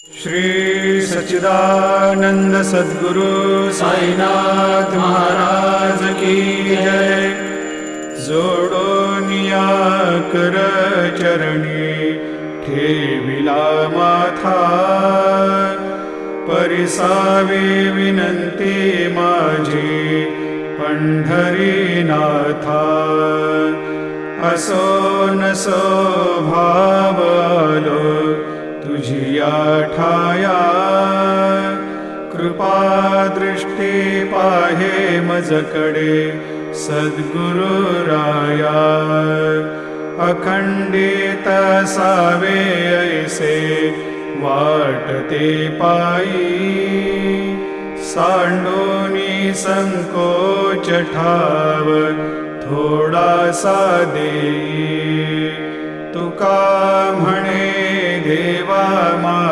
श्री सच्चिदानंद सद्गुरु साईनाथ महाराज की जय। जोडोनिया कर चरणी ठेविला माथा, परिसावी विनंती माझी पंढरीनाथा। असो नसो भाव आलो तुझिया ठाया, कृपा दृष्टी पाहे मजकडे सद्गुरु राया। अखंडित सावे ऐसे वाटते पायी, सांडोनी संकोच ठाव थोडासा देई। तुका म्हणे देवा मा